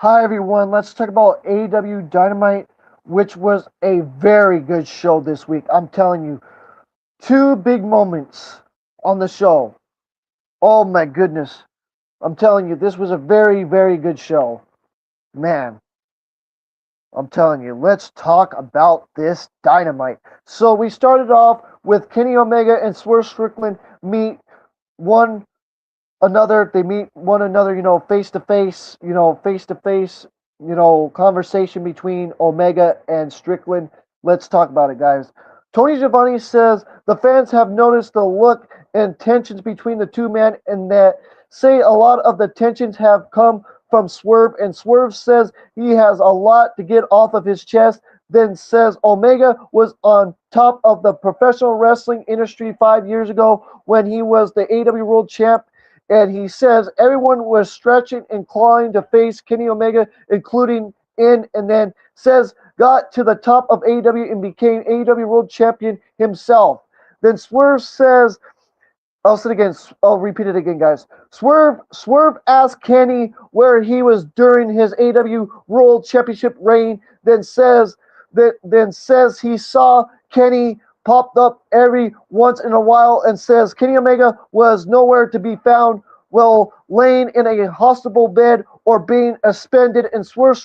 Hi everyone, let's talk about Aew Dynamite, which was a very good show this week. I'm telling you, two big moments on the show. Oh my goodness. I'm telling you, this was a very, very good show. Man, I'm telling you, let's talk about this Dynamite. So we started off with Kenny Omega and Swerve Strickland meet one another. They meet one another, face to face, face to face, conversation between Omega and Strickland. Let's talk about it, guys. Tony Giovanni says the fans have noticed the look and tensions between the two men, and that say a lot of the tensions have come from Swerve, and Swerve says he has a lot to get off of his chest. Then says Omega was on top of the professional wrestling industry 5 years ago when he was the AEW World Champ, and he says everyone was stretching and clawing to face Kenny Omega, including and then says got to the top of AEW and became AEW World Champion himself. Then Swerve says, I'll say it again. I'll repeat it again, guys. Swerve asked Kenny where he was during his AEW World Championship reign. Then says he saw Kenny popped up every once in a while, and says Kenny Omega was nowhere to be found, well, laying in a hospital bed or being suspended. And Swerve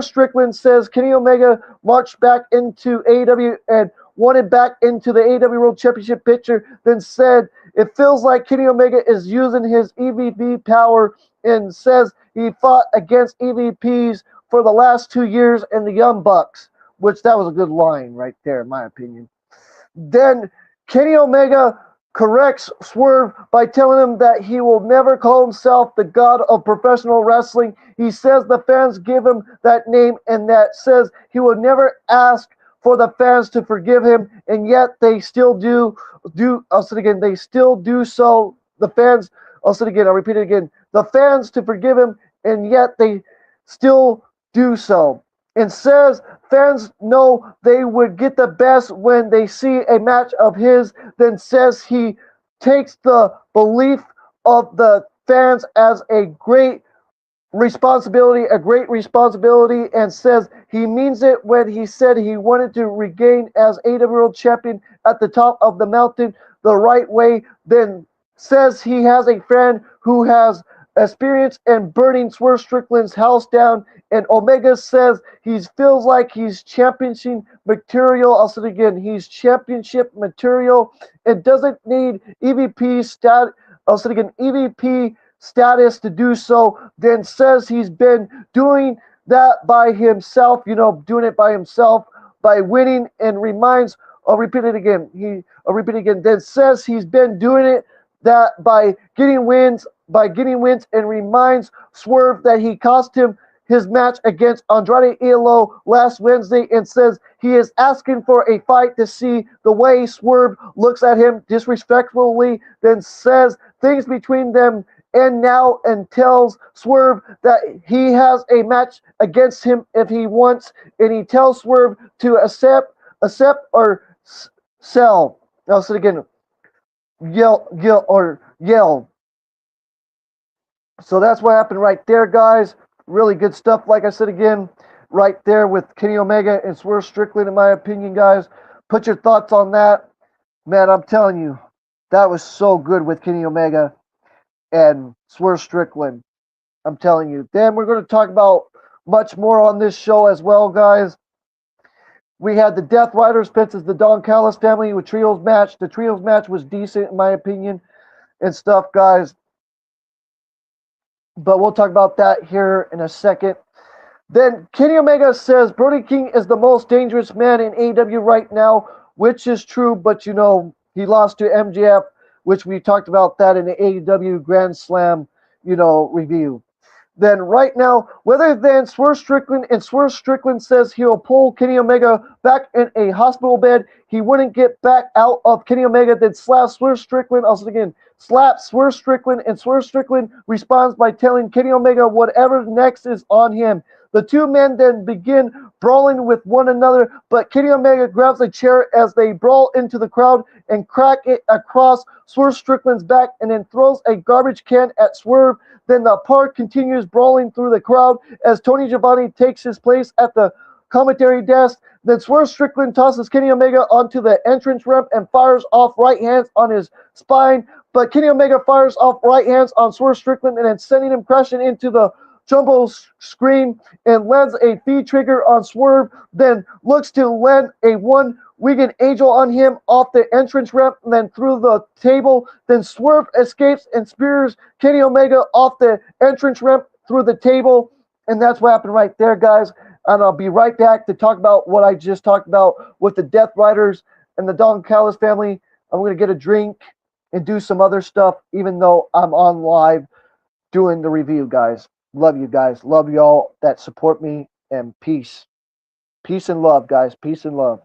Strickland says Kenny Omega marched back into AEW and wanted back into the AEW World Championship picture, then said it feels like Kenny Omega is using his EVP power, and says he fought against EVPs for the last 2 years in the Young Bucks, which that was a good line right there, in my opinion. Then Kenny Omega corrects Swerve by telling him that he will never call himself the god of professional wrestling. He says the fans give him that name, and that says he will never ask for the fans to forgive him, and yet they still do. I'll say it again. They still do so. The fans. I'll say it again. I'll repeat it again. The fans to forgive him, and yet they still do so. And says fans know they would get the best when they see a match of his. Then says he takes the belief of the fans as a great responsibility, and says he means it when he said he wanted to regain as AEW World Champion at the top of the mountain the right way. Then says he has a friend who has experience in burning Swerve Strickland's house down, and Omega says he feels like he's championship material. I'll say it again, he's championship material and doesn't need EVP stat. I'll say it again, EVP status to do so. Then says he's been doing that by himself, doing it by himself by winning, and reminds, I'll repeat it again. Then says he's been doing it that by getting wins, and reminds Swerve that he cost him his match against Andrade Elo last Wednesday, and says he is asking for a fight to see the way Swerve looks at him disrespectfully. Then says things between them and now, and tells Swerve that he has a match against him if he wants, and he tells Swerve to accept or sell. I'll say it again, yell. So that's what happened right there, guys. Really good stuff, like I said again, right there with Kenny Omega and Swerve Strickland, in my opinion, guys. Put your thoughts on that. Man, I'm telling you, that was so good with Kenny Omega and Swerve Strickland. I'm telling you. Then we're going to talk about much more on this show as well, guys. We had the Death Riders versus the Don Callis family with trios match. The trios match was decent, in my opinion, and stuff, guys. But we'll talk about that here in a second. Then Kenny Omega says Brody King is the most dangerous man in AEW right now, which is true, but he lost to MJF, which we talked about that in the AEW Grand Slam, review. Then right now, whether than Swerve Strickland says he'll pull Kenny Omega back in a hospital bed, he wouldn't get back out of Kenny Omega, then slap Swerve Strickland, slap Swerve Strickland, and Swerve Strickland responds by telling Kenny Omega whatever next is on him. The two men then begin brawling with one another, but Kenny Omega grabs a chair as they brawl into the crowd and crack it across Swerve Strickland's back and then throws a garbage can at Swerve. Then the park continues brawling through the crowd as Tony Giovanni takes his place at the commentary desk. Then Swerve Strickland tosses Kenny Omega onto the entrance ramp and fires off right hands on his spine. But Kenny Omega fires off right hands on Swerve Strickland and then sending him crashing into the jumbo screen and lands a feed trigger on Swerve. Then looks to land a one-winged angel on him off the entrance ramp and then through the table. Then Swerve escapes and spears Kenny Omega off the entrance ramp through the table. And that's what happened right there, guys. And I'll be right back to talk about what I just talked about with the Death Riders and the Don Callis family. I'm going to get a drink and do some other stuff, even though I'm on live doing the review, guys. Love you guys. Love y'all that support me, and peace. Peace and love, guys. Peace and love.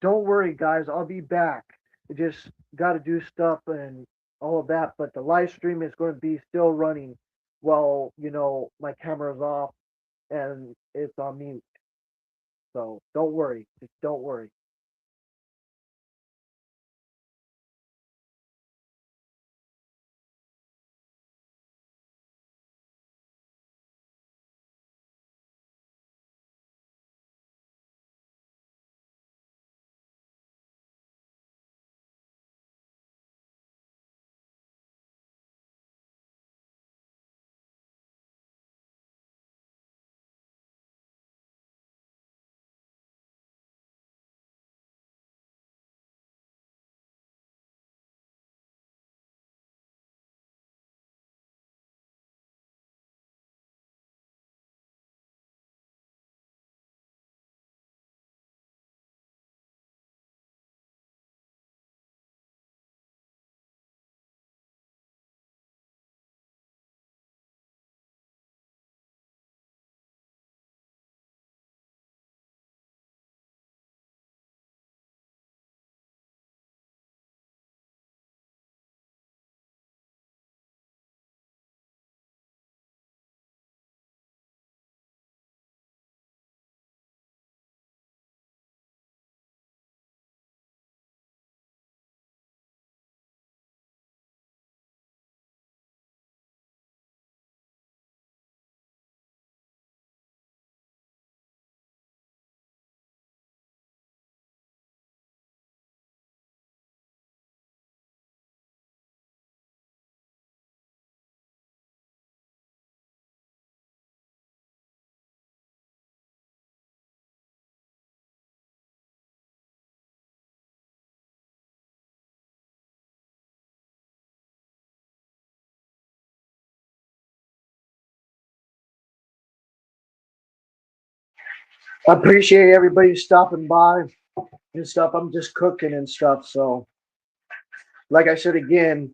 Don't worry, guys. I'll be back. I just got to do stuff and all of that. But the live stream is going to be still running while, my camera's off and it's on mute. So don't worry. Just don't worry. I appreciate everybody stopping by and stuff. I'm just cooking and stuff. So, like I said again,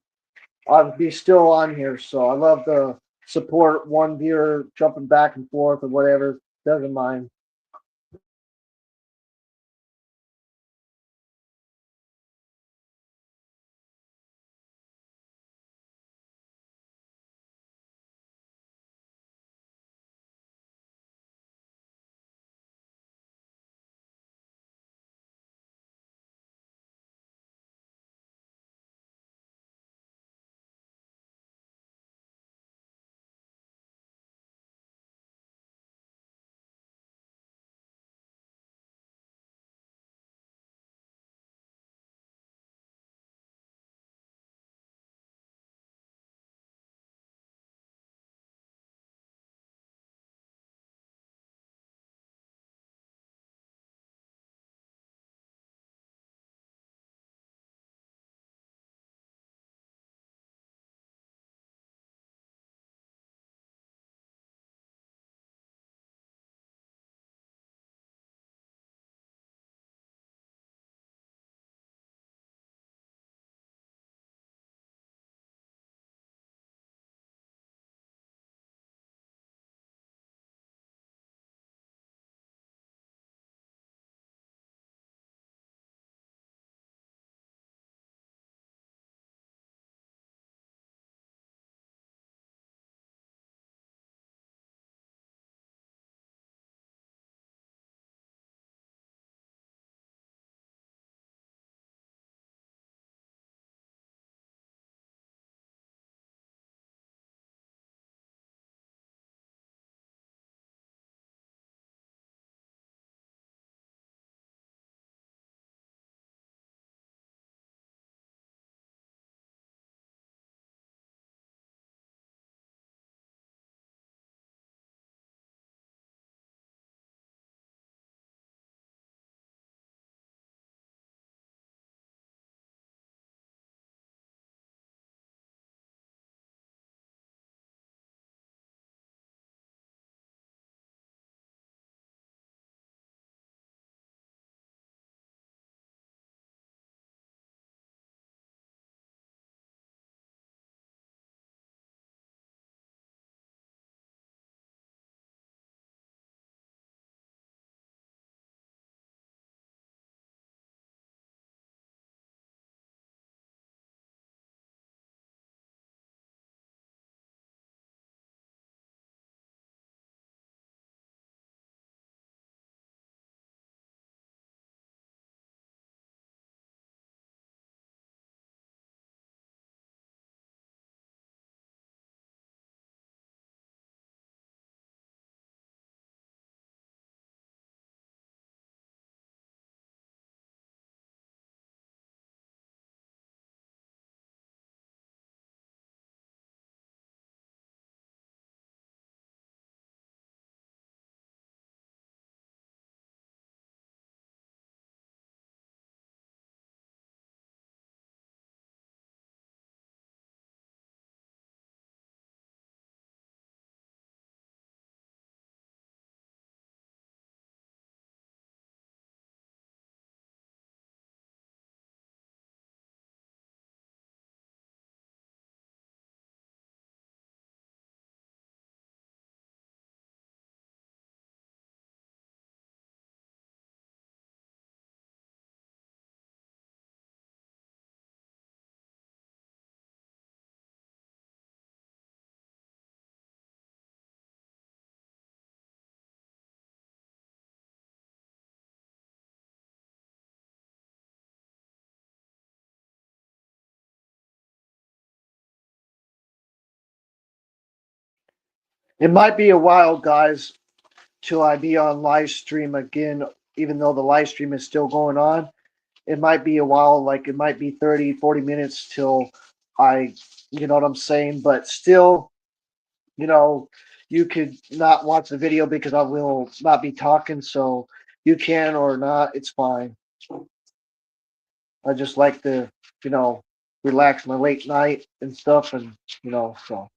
I'll be still on here. So I love the support. One viewer jumping back and forth or whatever. Doesn't mind. It might be a while, guys, till I be on live stream again. Even though the live stream is still going on, it might be a while. Like it might be 30, 40 minutes till I, you know what I'm saying. But still, you know, you could not watch the video because I will not be talking. So you can or not, it's fine. I just like to, you know, relax my late night and stuff, and so.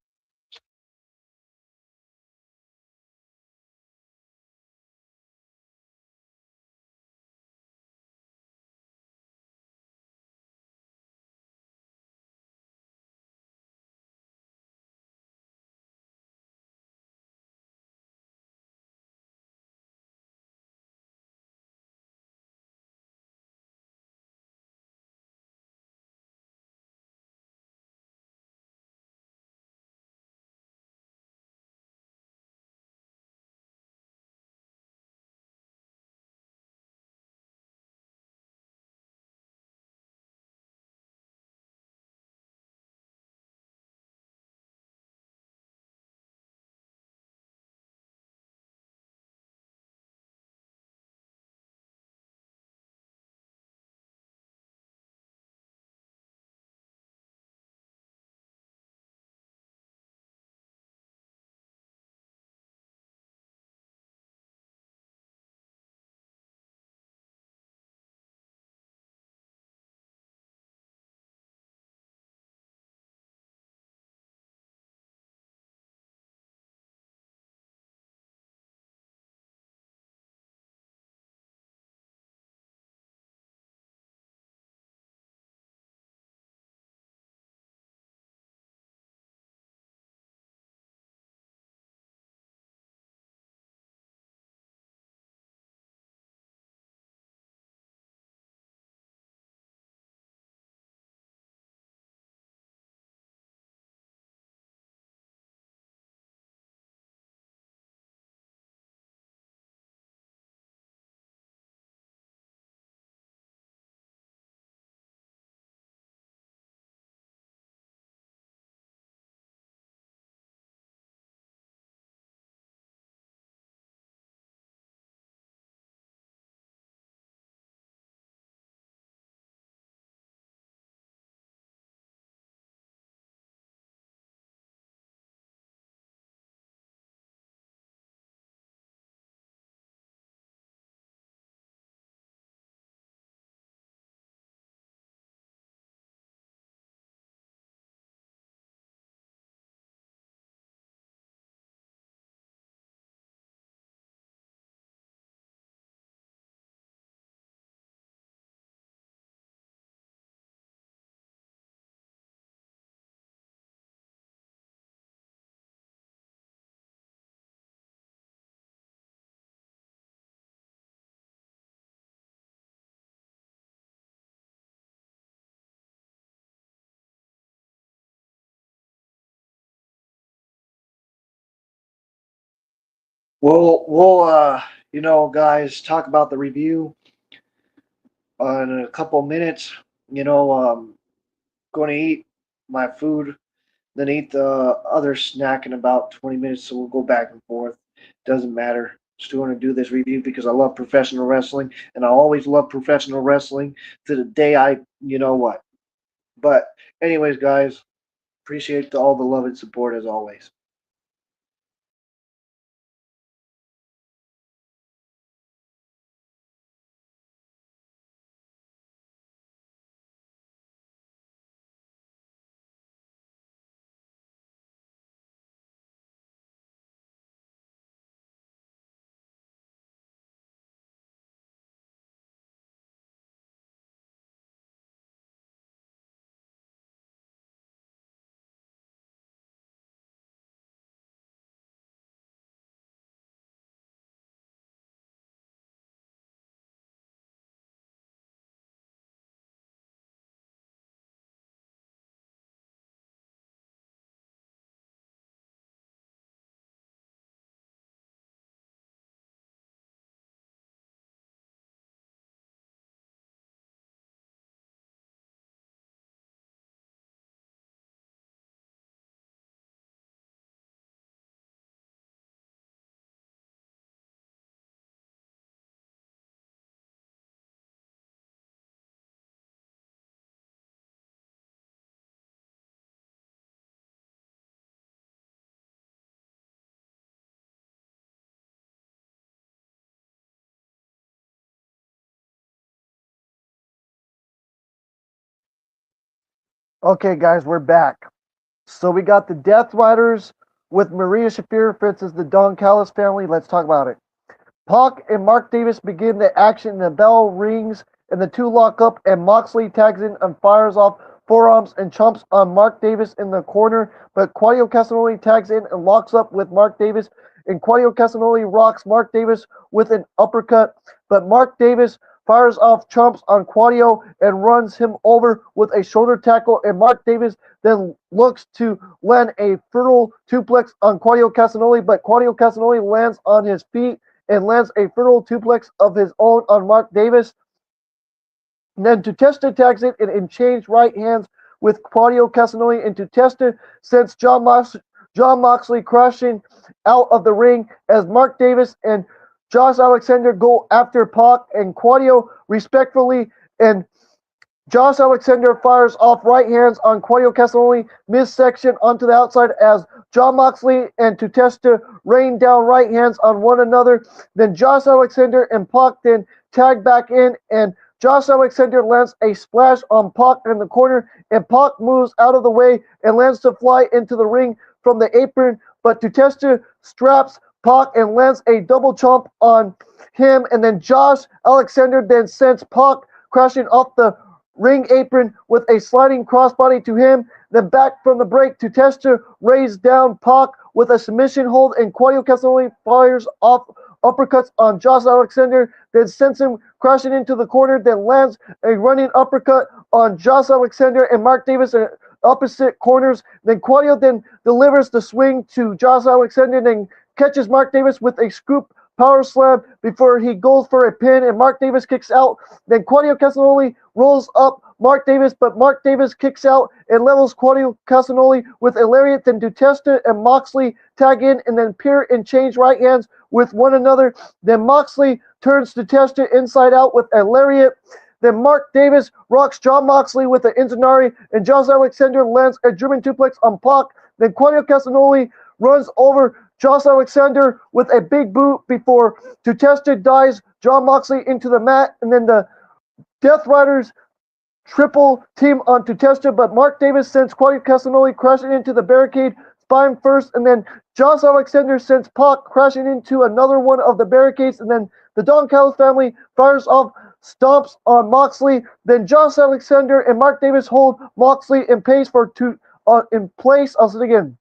We'll guys, talk about the review in a couple minutes. Going to eat my food, then eat the other snack in about 20 minutes. So we'll go back and forth. Doesn't matter. Still going to do this review because I love professional wrestling, and I always love professional wrestling to the day you know what. But anyways, guys, appreciate all the love and support as always. Okay, guys, we're back. So we got the Death Riders with Maria Shafir Fitz as the Don Callis family. Let's talk about it. Pac and Mark Davis begin the action, the bell rings, and the two lock up, and Moxley tags in and fires off forearms and chomps on Mark Davis in the corner, but Claudio Castagnoli tags in and locks up with Mark Davis, and Claudio Castagnoli rocks Mark Davis with an uppercut, but Mark Davis fires off chomps on Claudio and runs him over with a shoulder tackle, and Mark Davis then looks to land a fertile suplex on Claudio Castagnoli, but Claudio Castagnoli lands on his feet and lands a fertile suplex of his own on Mark Davis. And then Tutesta tags it and changed right hands with Claudio Castagnoli, and Tutesta sends John Moxley crashing out of the ring as Mark Davis and Josh Alexander go after Pac and Claudio respectfully, and Josh Alexander fires off right hands on Claudio Castagnoli midsection onto the outside as John Moxley and Tutesta rain down right hands on one another. Then Josh Alexander and Pac then tag back in, and Josh Alexander lands a splash on Pac in the corner, and Pac moves out of the way and lands to fly into the ring from the apron, but Tutesta straps Pac and lands a double chomp on him, and then Josh Alexander then sends Pac crashing off the ring apron with a sliding crossbody to him. Then back from the break, Tutesta raised down Pac with a submission hold, and Claudio Castagnoli fires off uppercuts on Josh Alexander, then sends him crashing into the corner, then lands a running uppercut on Josh Alexander and Mark Davis in opposite corners. Then Claudio then delivers the swing to Josh Alexander, then catches Mark Davis with a scoop power slam before he goes for a pin, and Mark Davis kicks out. Then Claudio Castagnoli rolls up Mark Davis, but Mark Davis kicks out and levels Claudio Castagnoli with a lariat. Then Tutesta and Moxley tag in and then peer and change right hands with one another. Then Moxley turns Tutesta inside out with a lariat. Then Mark Davis rocks John Moxley with an Inzanari, and Josh Alexander lands a German suplex on Pac. Then Claudio Castagnoli runs over Josh Alexander with a big boot before Tutesta dives John Moxley into the mat, and then the Death Riders triple team on Tutesta, but Mark Davis sends Claudio Castagnoli crashing into the barricade, spine first, and then Josh Alexander sends Pac crashing into another one of the barricades, and then the Don Callis family fires off stomps on Moxley. Then Josh Alexander and Mark Davis hold Moxley in place in place. I'll say it again.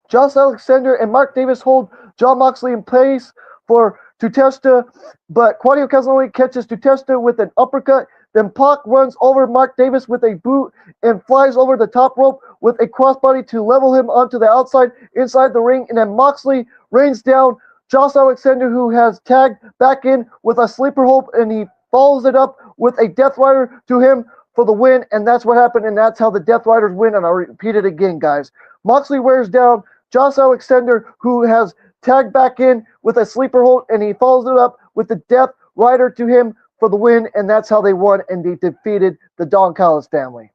Josh Alexander and Mark Davis hold John Moxley in place for Tutesta, but Claudio Castagnoli catches Tutesta with an uppercut. Then Pac runs over Mark Davis with a boot and flies over the top rope with a crossbody to level him onto the outside inside the ring. And then Moxley rains down Josh Alexander, who has tagged back in with a sleeper hold, and he follows it up with a Death Rider to him for the win, and that's what happened, and that's how the Death Riders win, and I'll repeat it again, guys. Moxley wears down Josh Alexander, who has tagged back in with a sleeper hold, and he follows it up with the Death Rider to him for the win, and that's how they won, and they defeated the Don Callis family.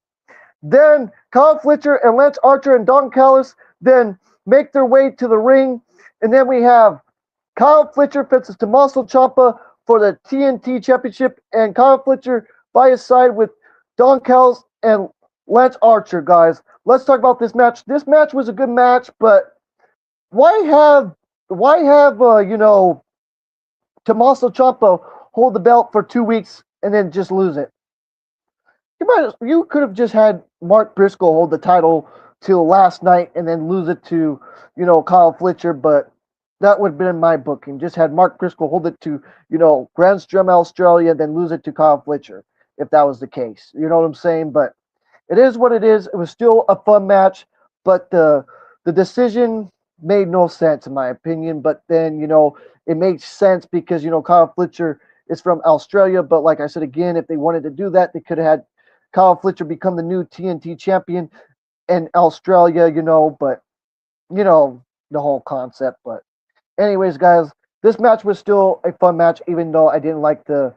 Then Kyle Fletcher and Lance Archer and Don Callis then make their way to the ring, and then we have Kyle Fletcher faces Tommaso Ciampa for the TNT Championship, and Kyle Fletcher by his side with Don Callis and Lance Archer, guys. Let's talk about this match. This match was a good match, but why have Tommaso Ciampa hold the belt for 2 weeks and then just lose it? You could have just had Mark Briscoe hold the title till last night and then lose it to, Kyle Fletcher, but that would have been my booking. Just had Mark Briscoe hold it to, Grand Slam Australia, then lose it to Kyle Fletcher, if that was the case. You know what I'm saying? But it is what it is. It was still a fun match, but the decision made no sense in my opinion. But then, it makes sense because, Kyle Fletcher is from Australia. But like I said again, if they wanted to do that, they could have had Kyle Fletcher become the new TNT champion in Australia, but, the whole concept. But anyways, guys, this match was still a fun match, even though I didn't like the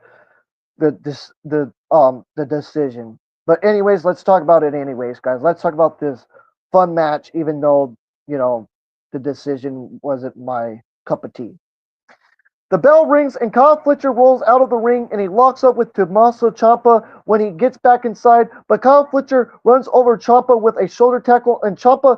decision. But anyways, let's talk about it anyways, guys. Let's talk about this fun match, even though, the decision wasn't my cup of tea. The bell rings and Kyle Fletcher rolls out of the ring and he locks up with Tommaso Ciampa when he gets back inside. But Kyle Fletcher runs over Ciampa with a shoulder tackle and Ciampa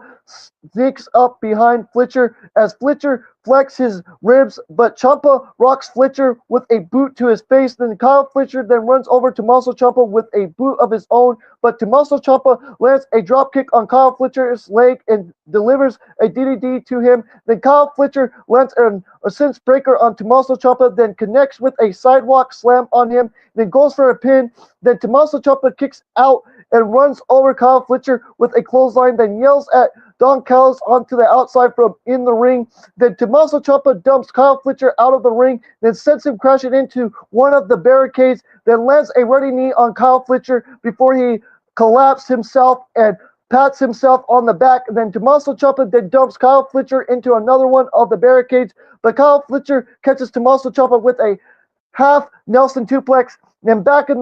sneaks up behind Fletcher as Fletcher flexes his ribs. But Ciampa rocks Fletcher with a boot to his face. Then Kyle Fletcher then runs over Tommaso Ciampa with a boot of his own. But Tommaso Ciampa lands a drop kick on Kyle Fletcher's leg and delivers a DDT to him. Then Kyle Fletcher lands an Ascent Breaker on Tommaso Ciampa, then connects with a sidewalk slam on him, then goes for a pin. Then Tommaso Ciampa kicks out and runs over Kyle Fletcher with a clothesline, then yells at Don Callis onto the outside from in the ring. Then Tommaso Ciampa dumps Kyle Fletcher out of the ring, then sends him crashing into one of the barricades, then lands a running knee on Kyle Fletcher before he collapses himself and pats himself on the back. Then Tommaso Ciampa then dumps Kyle Fletcher into another one of the barricades, but Kyle Fletcher catches Tommaso Ciampa with a half Nelson suplex. Then back from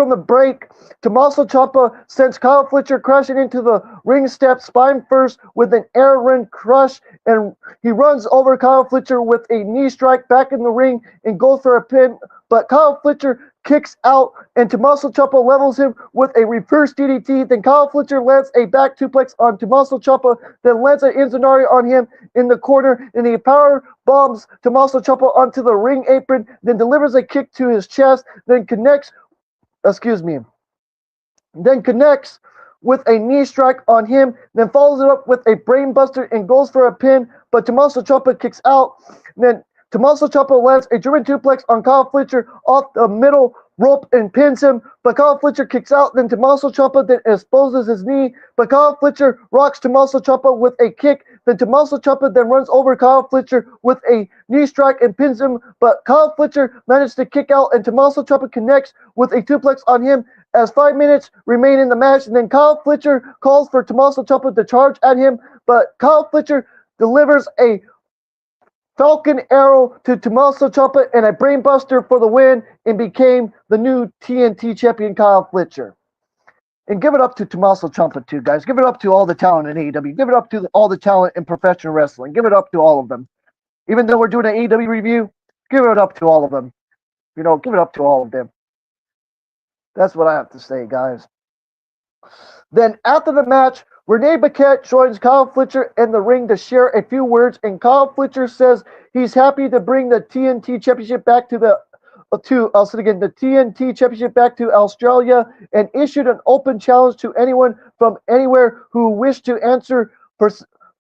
the break, Tommaso Ciampa sends Kyle Fletcher crashing into the ring steps spine first with an air run crush, and he runs over Kyle Fletcher with a knee strike back in the ring and goes for a pin. But Kyle Fletcher kicks out and Tommaso Ciampa levels him with a reverse DDT. Then Kyle Fletcher lands a back suplex on Tommaso Ciampa, then lands an Inzanari on him in the corner, and he power bombs Tommaso Ciampa onto the ring apron, then delivers a kick to his chest, then connects with a knee strike on him, then follows it up with a brainbuster and goes for a pin, but Tommaso Ciampa kicks out. Then Tommaso Ciampa lands a German suplex on Kyle Fletcher off the middle rope and pins him, but Kyle Fletcher kicks out. Then Tommaso Ciampa then exposes his knee, but Kyle Fletcher rocks Tommaso Ciampa with a kick. Then Tommaso Ciampa then runs over Kyle Fletcher with a knee strike and pins him, but Kyle Fletcher manages to kick out and Tommaso Ciampa connects with a suplex on him as 5 minutes remain in the match. And then Kyle Fletcher calls for Tommaso Ciampa to charge at him, but Kyle Fletcher delivers a Falcon Arrow to Tommaso Ciampa and a brainbuster for the win and became the new TNT champion Kyle Fletcher. And give it up to Tommaso Ciampa too, guys. Give it up to all the talent in AEW. Give it up to all the talent in professional wrestling. Give it up to all of them. Even though we're doing an AEW review, give it up to all of them. Give it up to all of them. That's what I have to say, guys. Then after the match, Renee Paquette joins Kyle Fletcher in the ring to share a few words, and Kyle Fletcher says he's happy to bring the TNT Championship back to the TNT Championship back to Australia, and issued an open challenge to anyone from anywhere who wished to answer,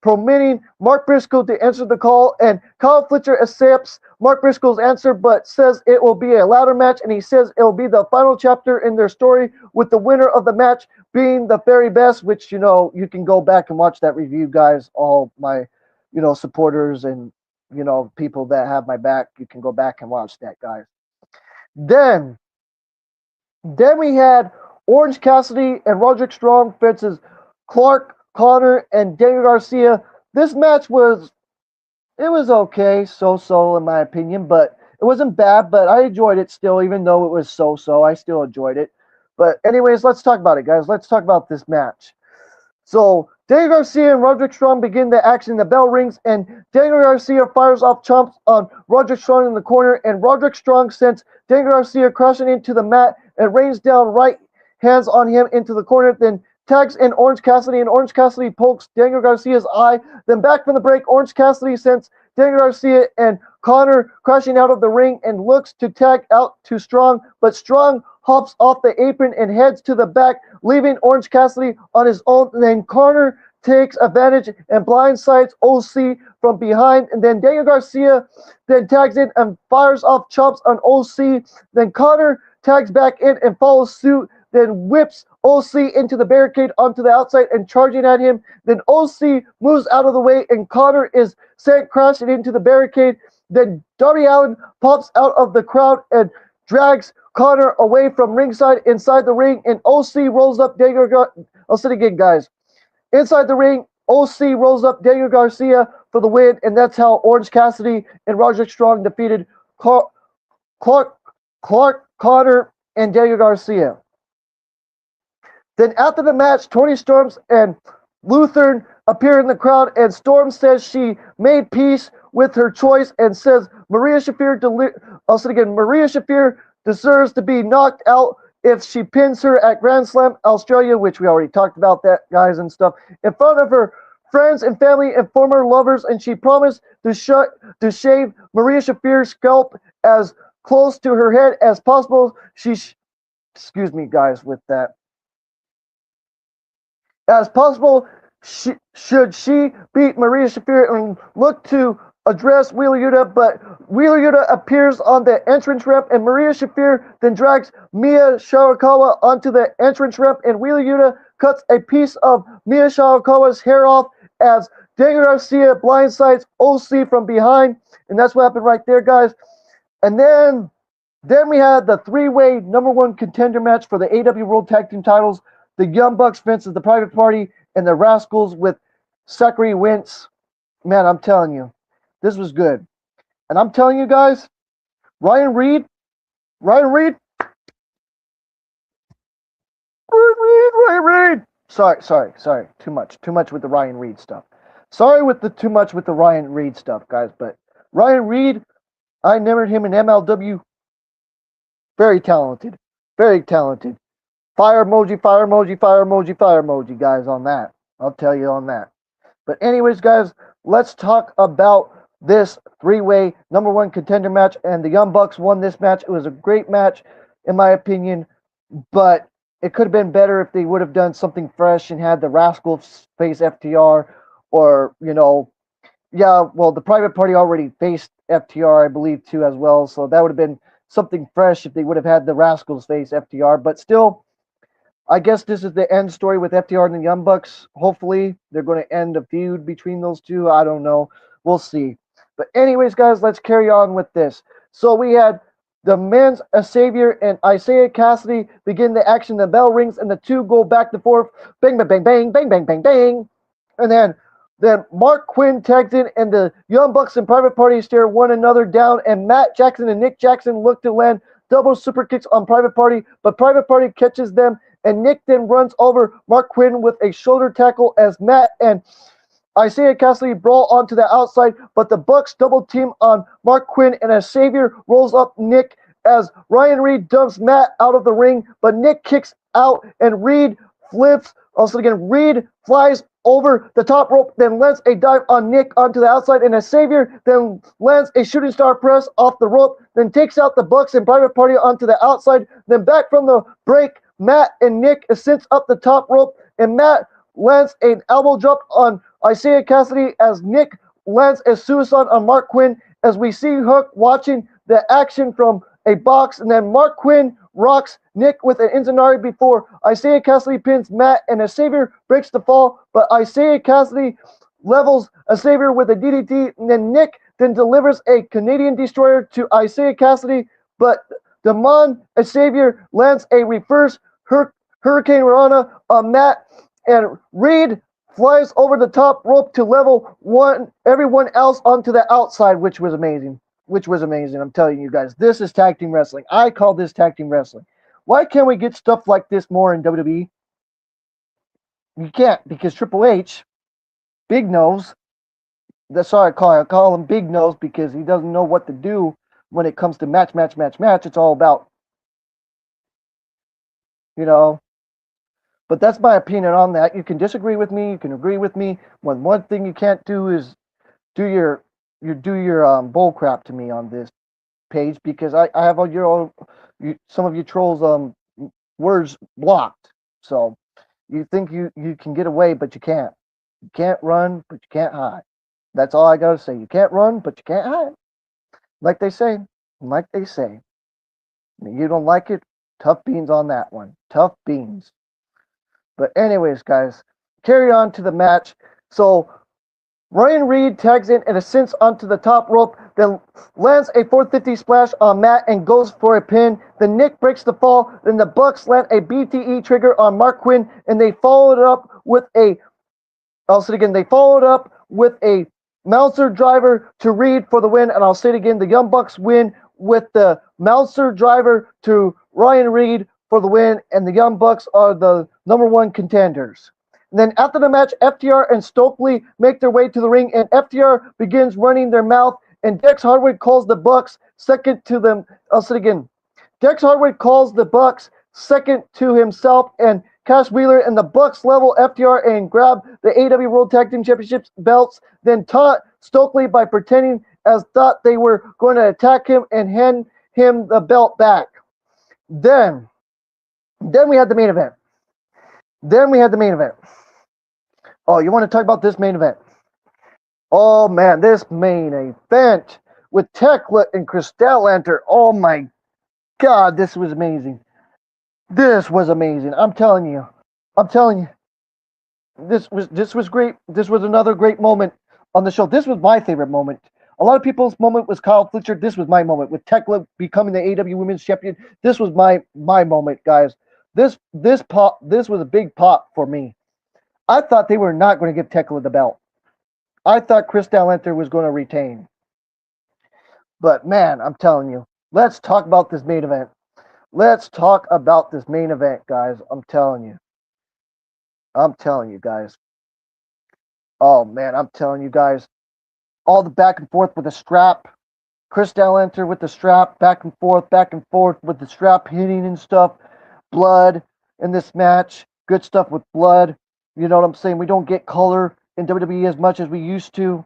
permitting Mark Briscoe to answer the call. And Kyle Fletcher accepts Mark Briscoe's answer, but says it will be a ladder match, and he says it will be the final chapter in their story, with the winner of the match being the very best, which, you can go back and watch that review, guys, all my, supporters and you know, people that have my back, you can go back and watch that, guys. Then, then we had Orange Cassidy and Roderick Strong versus Clark, Connor, and Daniel Garcia. This match was it was okay, so in my opinion, but it wasn't bad. But I enjoyed it still, even though it was so. I still enjoyed it. But anyways, let's talk about it, guys. Let's talk about this match. So Daniel Garcia and Roderick Strong begin the action. The bell rings, and Daniel Garcia fires off chomps on Roderick Strong in the corner, and Roderick Strong sends Daniel Garcia crashing into the mat and rains down right hands on him into the corner. Then tags in Orange Cassidy, and Orange Cassidy pokes Daniel Garcia's eye. Then back from the break, Orange Cassidy sends Daniel Garcia and Connor crashing out of the ring and looks to tag out to Strong, but Strong hops off the apron and heads to the back, leaving Orange Cassidy on his own. And then Connor takes advantage and blindsides OC from behind. And then Daniel Garcia then tags in and fires off chops on OC. Then Connor tags back in and follows suit, then whips OC into the barricade onto the outside and charging at him. Then OC moves out of the way and Connor is sent crashing into the barricade. Then Darby Allin pops out of the crowd and drags Connor away from ringside inside the ring, and OC rolls up Daniel. I'll say it again, guys. Inside the ring, OC rolls up Daniel Garcia for the win, and that's how Orange Cassidy and Roderick Strong defeated Clark, Connor, and Daniel Garcia. Then after the match, Tony Storms and Lutheran appear in the crowd, and Storm says she made peace with her choice and says Maria Shafir deserves to be knocked out if she pins her at Grand Slam Australia, which we already talked about that, guys, and stuff, in front of her friends and family and former lovers, and she promised to shave Maria Shafir's scalp as close to her head as possible. Excuse me, guys, with that. As possible, should she beat Maria Shafir and look to address Wheeler Yuta, but Wheeler Yuta appears on the entrance ramp, and Maria Shafir then drags Mia Shirakawa onto the entrance ramp, and Wheeler Yuta cuts a piece of Mia Shirakawa's hair off as Daniel Garcia blindsides OC from behind, and that's what happened right there, guys. And then we had the three-way #1 contender match for the AEW World Tag Team titles. The Young Bucks versus the Private Party and the Rascals with Zachary Wentz. Man, I'm telling you, this was good. And I'm telling you guys, Ryan Reed. Sorry. Too much with the Ryan Reed stuff. Sorry with the too much with the Ryan Reed stuff, guys. But Ryan Reed, I remembered him in MLW. Very talented. Fire emoji, guys, on that. I'll tell you on that. But anyways, guys, let's talk about this three-way #1 contender match. And the Young Bucks won this match. It was a great match, in my opinion. But it could have been better if they would have done something fresh and had the Rascals face FTR. Or, the Private Party already faced FTR, I believe, too, as well. So that would have been something fresh if they would have had the Rascals face FTR. But still, I guess this is the end story with FTR and the Young Bucks. Hopefully, they're going to end a feud between those two. I don't know. We'll see. But anyways, guys, let's carry on with this. So we had the men's Xavier and Isaiah Cassidy begin the action. The bell rings, and the two go back and forth. Bang, bang, bang, bang, bang, bang, bang, bang. And then Mark Quinn tags in, and the Young Bucks and Private Party stare one another down, and Matt Jackson and Nick Jackson look to land double super kicks on Private Party, but Private Party catches them, and Nick then runs over Mark Quinn with a shoulder tackle as Matt and Isaiah Cassidy brawl onto the outside, but the Bucks double team on Mark Quinn, and Xavier rolls up Nick as Ryan Reed dumps Matt out of the ring, but Nick kicks out and Reed flips. Also again, Reed flies over the top rope, then lands a dive on Nick onto the outside, and Xavier then lands a shooting star press off the rope, then takes out the Bucks and Private Party onto the outside. Then back from the break, Matt and Nick ascends up the top rope, and Matt lands an elbow drop on Isaiah Cassidy as Nick lands a suicide on Mark Quinn, as we see Hook watching the action from a box, and then Mark Quinn rocks Nick with an Inzanari before Isaiah Cassidy pins Matt, and Xavier breaks the fall, but Isaiah Cassidy levels Xavier with a DDT, and then Nick then delivers a Canadian destroyer to Isaiah Cassidy, but Damon Xavier lands a reverse Hurricane Rana on Matt, and Reed flies over the top rope to level everyone else onto the outside, which was amazing. I'm telling you guys, this is tag team wrestling. I call this tag team wrestling. Why can't we get stuff like this more in WWE? You can't, because Triple H, Big Nose, that's all I call him Big Nose, because he doesn't know what to do when it comes to match. It's all about, you know. But that's my opinion on that. You can disagree with me. You can agree with me. One thing you can't do is do your bull crap to me on this page, because I have all some of you trolls words blocked. So you think you can get away, but you can't. You can't run, but you can't hide. That's all I gotta say. You can't run, but you can't hide. Like they say. You don't like it? Tough beans on that one. Tough beans. But anyways, guys, carry on to the match. So Ryan Reed tags in and ascends onto the top rope, then lands a 450 splash on Matt and goes for a pin. Then Nick breaks the fall. Then the Bucks land a BTE trigger on Mark Quinn, and they followed it up with a Meltzer driver to Reed for the win. And I'll say it again, the Young Bucks win with the Meltzer driver to Ryan Reed for the win, and the Young Bucks are the #1 contenders. And then after the match, FTR and Stokely make their way to the ring, and FTR begins running their mouth, and Dex Hardwood calls the Bucks second to them. I'll say it again. Dex Hardwood calls the Bucks second to himself, and Cash Wheeler and the Bucks level FTR and grab the AEW World Tag Team Championships belts, then taunt Stokely by pretending as thought they were going to attack him and hand him the belt back. Then we had the main event. Oh, you want to talk about this main event? Oh, man, this main event with Tekla and Chris Statlander. Oh, my God, this was amazing. I'm telling you. This was great. This was another great moment on the show. This was my favorite moment. A lot of people's moment was Kyle Fletcher. This was my moment with Tekla becoming the AEW Women's Champion. This was my moment, guys. This was a big pop for me. I thought they were not going to give Tekla the belt. I thought Chris Statlander was going to retain. But man, I'm telling you, let's talk about this main event. Guys. I'm telling you, guys. Oh man, I'm telling you guys. All the back and forth with the strap. Chris Statlander with the strap, back and forth with the strap hitting and stuff. Blood in this match. Good stuff with blood. You know what I'm saying? We don't get color in WWE as much as we used to.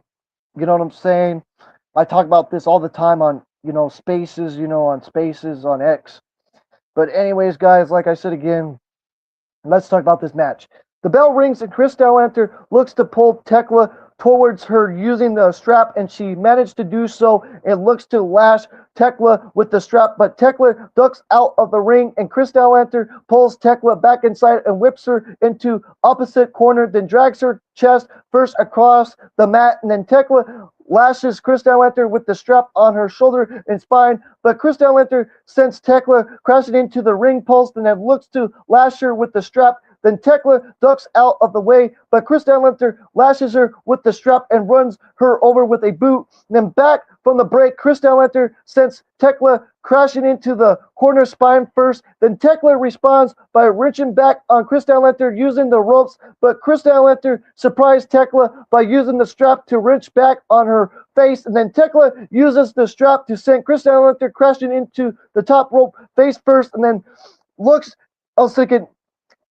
You know what I'm saying? I talk about this all the time on, Spaces, on X. But anyways, guys, like I said again, let's talk about this match. The bell rings and Chris Statlander looks to pull Tekla towards her using the strap, and she managed to do so and looks to lash Tekla with the strap, but Tekla ducks out of the ring, and Chris Statlander pulls Tekla back inside and whips her into opposite corner, then drags her chest first across the mat, and then Tekla lashes Chris Statlander with the strap on her shoulder and spine, but Chris Statlander sends Tekla crashing into the ring post and then looks to lash her with the strap. Then Tekla ducks out of the way, but Chris Statlander lashes her with the strap and runs her over with a boot. And then back from the break, Chris Statlander sends Tekla crashing into the corner spine first. Then Tekla responds by reaching back on Chris Statlander using the ropes, but Chris Statlander surprised Tekla by using the strap to wrench back on her face. And then Tekla uses the strap to send Chris Statlander crashing into the top rope face first, and then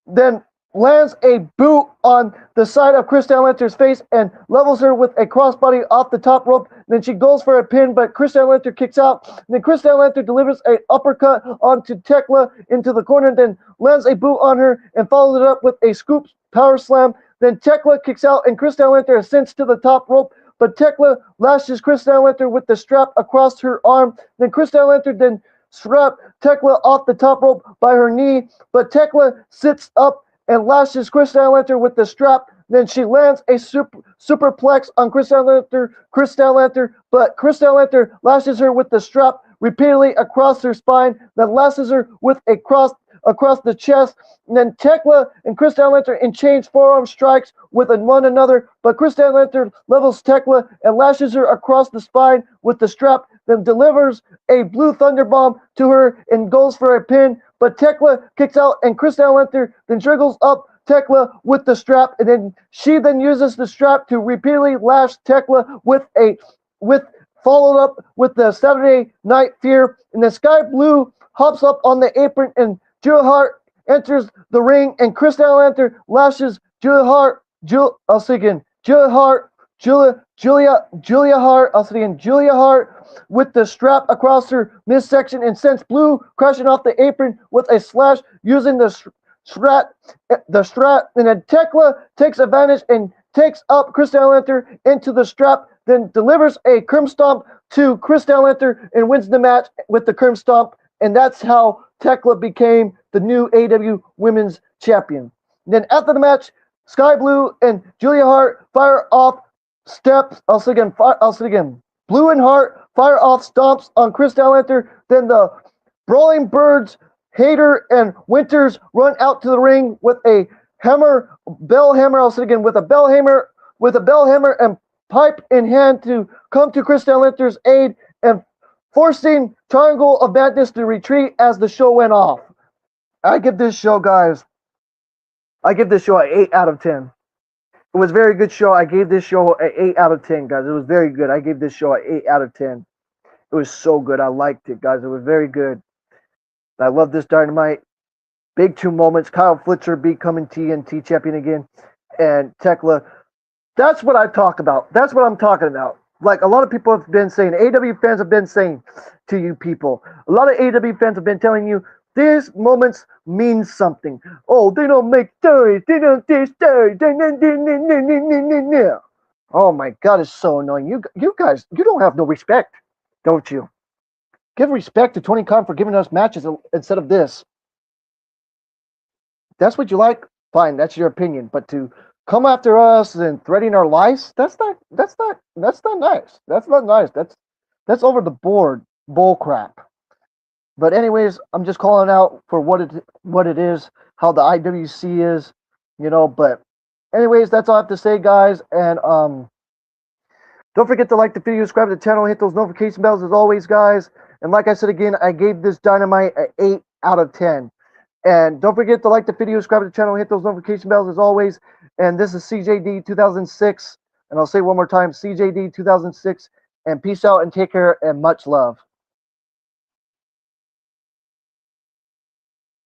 then lands a boot on the side of Chris Statlander's face and levels her with a crossbody off the top rope. Then she goes for a pin, but Chris Statlander kicks out. And then Chris Statlander delivers an uppercut onto Tekla into the corner, then lands a boot on her and follows it up with a scoop power slam. Then Tekla kicks out and Chris Statlander ascends to the top rope, but Tekla lashes Chris Statlander with the strap across her arm. Then Chris Statlander then strap Tekla off the top rope by her knee, but Tekla sits up and lashes Chris Statlander with the strap. Then she lands a superplex on Chris Statlander, but Chris Statlander lashes her with the strap repeatedly across her spine, then lashes her with a cross across the chest. And then Tekla and Chris Statlander exchange forearm strikes with one another, but Chris Statlander levels Tekla and lashes her across the spine with the strap, then delivers a blue thunder bomb to her and goes for a pin. But Tekla kicks out, and Chris Statlander then jiggles up Tekla with the strap, and then she then uses the strap to repeatedly lash Tekla with followed up with the Saturday Night Fear, and the Sky Blue hops up on the apron, and Julia Hart enters the ring, and Chris Statlander lashes Julia Hart with the strap across her midsection, and sends Blue crashing off the apron with a slash using the strap, and then Tekla takes advantage and takes up Chris Statlander into the strap, then delivers a curb stomp to Chris Statlander and wins the match with the curb stomp, and that's how Tekla became the new AEW Women's Champion. And then after the match, Sky Blue and Julia Hart fire off steps. I'll say it again. Blue and Hart fire off stomps on Chris Statlander. Then the Brawling Birds, Hayter and Winters run out to the ring with a bell hammer. I'll say it again, with a bell hammer and pipe in hand to come to Chris Statlander's aid and forcing Triangle of Madness to retreat as the show went off. I give this show, guys, an 8 out of 10. It was a very good show. I gave this show an 8 out of 10, guys. It was very good. I gave this show an 8 out of 10. It was so good. I liked it, guys. It was very good. I love this Dynamite. Big 2 moments. Kyle Fletcher becoming TNT champion again. And Tekla. That's what I talk about. That's what I'm talking about. Like a lot of people have been saying, AEW fans have been saying to you people, a lot of AEW fans have been telling you, these moments mean something. Oh, they don't make stories. They don't do stories. Oh my God, it's so annoying. You guys, you don't have no respect, don't you? Give respect to Tony Khan for giving us matches instead of this. That's what you like? Fine, that's your opinion. But to come after us and threatening our lives, that's not nice. That's not nice. That's over the board bull crap. But anyways, I'm just calling out for what it is, how the IWC is, but anyways, that's all I have to say, guys. And don't forget to like the video, subscribe to the channel, hit those notification bells as always, guys. And like I said again, I gave this Dynamite an 8 out of 10. And don't forget to like the video, subscribe to the channel, hit those notification bells as always. And this is CJD 2006. And I'll say one more time, CJD 2006. And peace out and take care and much love.